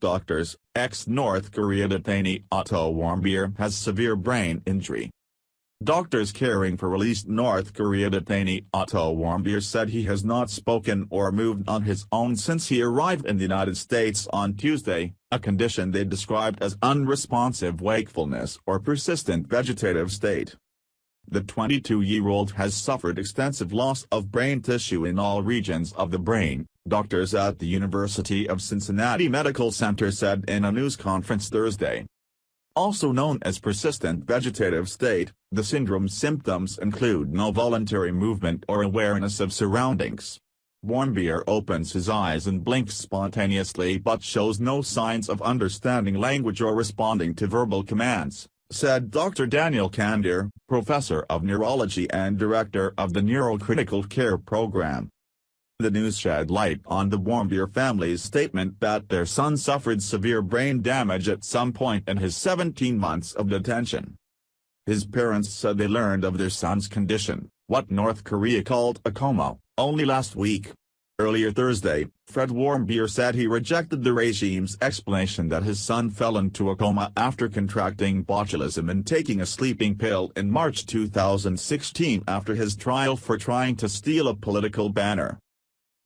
doctors. Ex-North Korea detainee Otto Warmbier has severe brain injury. Doctors caring for released North Korea detainee Otto Warmbier said he has not spoken or moved on his own since he arrived in the United States on Tuesday, a condition they described as unresponsive wakefulness or persistent vegetative state. The 22-year-old has suffered extensive loss of brain tissue in all regions of the brain, doctors at the University of Cincinnati Medical Center said in a news conference Thursday. Also known as persistent vegetative state, the syndrome's symptoms include no voluntary movement or awareness of surroundings. Warmbier opens his eyes and blinks spontaneously but shows no signs of understanding language or responding to verbal commands, said Dr. Daniel Kandir, professor of neurology and director of the Neurocritical Care Program. The news shed light on the Warmbier family's statement that their son suffered severe brain damage at some point in his 17 months of detention. His parents said they learned of their son's condition, what North Korea called a coma, only last week. Earlier Thursday, Fred Warmbier said he rejected the regime's explanation that his son fell into a coma after contracting botulism and taking a sleeping pill in March 2016 after his trial for trying to steal a political banner.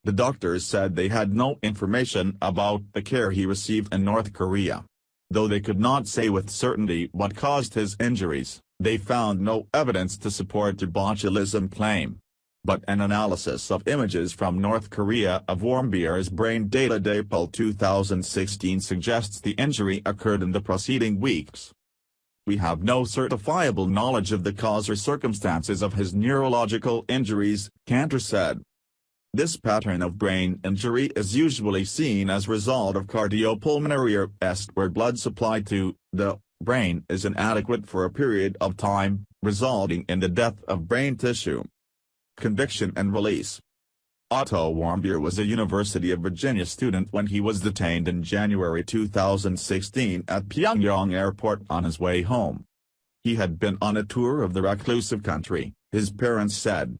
The doctors said they had no information about the care he received in North Korea. Though they could not say with certainty what caused his injuries, they found no evidence to support their botulism claim. But an analysis of images from North Korea of Warmbier's brain data April 2016 suggests the injury occurred in the preceding weeks. We have no certifiable knowledge of the cause or circumstances of his neurological injuries, Kantor said. This pattern of brain injury is usually seen as a result of cardiopulmonary arrest where blood supply to the brain is inadequate for a period of time, resulting in the death of brain tissue. Conviction and release. Otto Warmbier was a University of Virginia student when he was detained in January 2016 at Pyongyang Airport on his way home. He had been on a tour of the reclusive country, his parents said.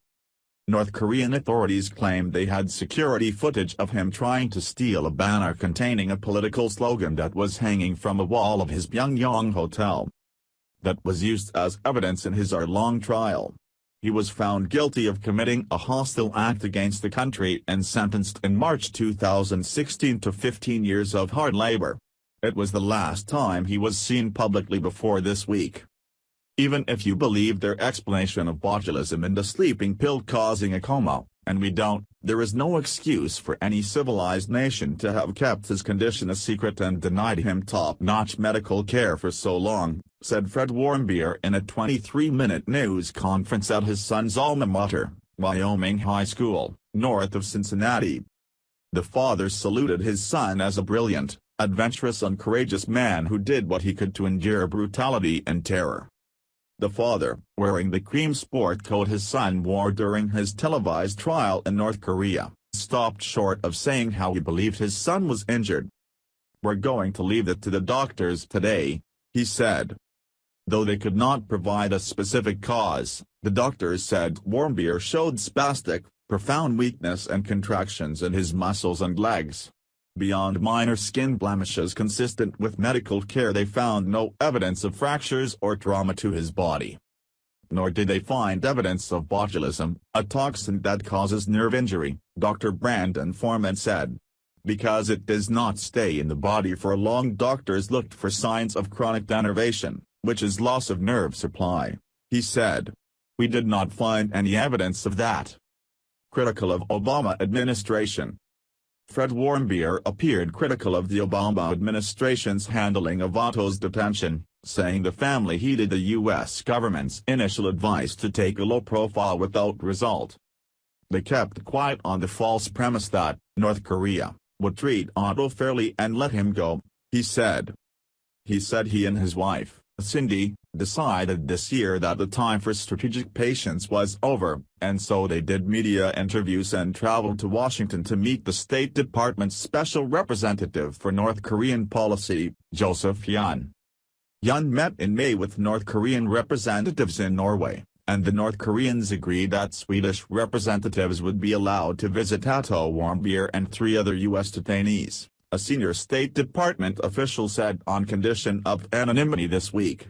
North Korean authorities claimed they had security footage of him trying to steal a banner containing a political slogan that was hanging from a wall of his Pyongyang hotel. That was used as evidence in his hour-long trial. He was found guilty of committing a hostile act against the country and sentenced in March 2016 to 15 years of hard labor. It was the last time he was seen publicly before this week. Even if you believe their explanation of botulism and the sleeping pill causing a coma, and we don't, there is no excuse for any civilized nation to have kept his condition a secret and denied him top-notch medical care for so long, said Fred Warmbier in a 23-minute news conference at his son's alma mater, Wyoming High School, north of Cincinnati. The father saluted his son as a brilliant, adventurous and courageous man who did what he could to endure brutality and terror. The father, wearing the cream sport coat his son wore during his televised trial in North Korea, stopped short of saying how he believed his son was injured. "We're going to leave it to the doctors today," he said. Though they could not provide a specific cause, the doctors said Warmbier showed spastic, profound weakness and contractions in his muscles and legs. Beyond minor skin blemishes consistent with medical care, they found no evidence of fractures or trauma to his body. Nor did they find evidence of botulism, a toxin that causes nerve injury, Dr. Brandon Foreman said. Because it does not stay in the body for long, doctors looked for signs of chronic denervation, which is loss of nerve supply, he said. We did not find any evidence of that. Critical of Obama administration. Fred Warmbier appeared critical of the Obama administration's handling of Otto's detention, saying the family heeded the U.S. government's initial advice to take a low profile without result. They kept quiet on the false premise that North Korea would treat Otto fairly and let him go, he said. He said he and his wife, Cindy, decided this year that the time for strategic patience was over, and so they did media interviews and traveled to Washington to meet the State Department's Special Representative for North Korean Policy, Joseph Yun. Yun met in May with North Korean representatives in Norway, and the North Koreans agreed that Swedish representatives would be allowed to visit Otto Warmbier and 3 other U.S. detainees, a senior State Department official said on condition of anonymity this week.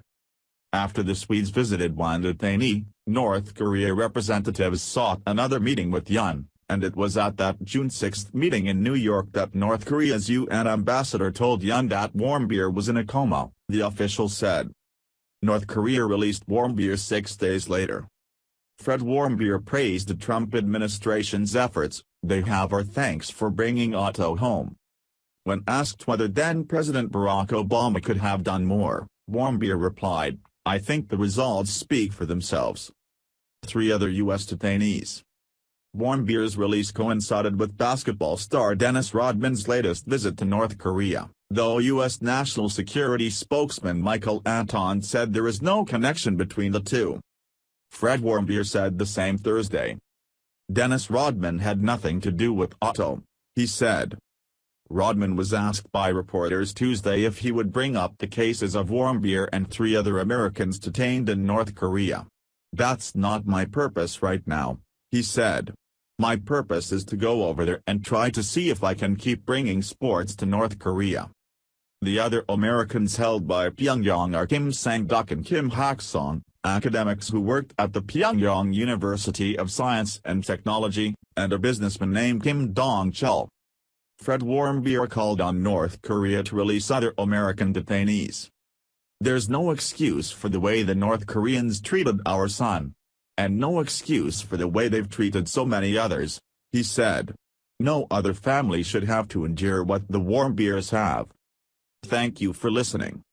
After the Swedes visited one detainee, North Korea representatives sought another meeting with Yun, and it was at that June 6 meeting in New York that North Korea's UN ambassador told Yun that Warmbier was in a coma, the official said. North Korea released Warmbier 6 days later. Fred Warmbier praised the Trump administration's efforts. "They have our thanks for bringing Otto home." When asked whether then-President Barack Obama could have done more, Warmbier replied, "I think the results speak for themselves." 3 other U.S. detainees. Warmbier's release coincided with basketball star Dennis Rodman's latest visit to North Korea, though U.S. National Security spokesman Michael Anton said there is no connection between the two. Fred Warmbier said the same Thursday. Dennis Rodman had nothing to do with Otto, he said. Rodman was asked by reporters Tuesday if he would bring up the cases of Warmbier and 3 other Americans detained in North Korea. "That's not my purpose right now," he said. "My purpose is to go over there and try to see if I can keep bringing sports to North Korea." The other Americans held by Pyongyang are Kim Sang-duk and Kim Hak-song, academics who worked at the Pyongyang University of Science and Technology, and a businessman named Kim Dong-chul. Fred Warmbier called on North Korea to release other American detainees. "There's no excuse for the way the North Koreans treated our son. And no excuse for the way they've treated so many others," he said. "No other family should have to endure what the Warmbiers have." Thank you for listening.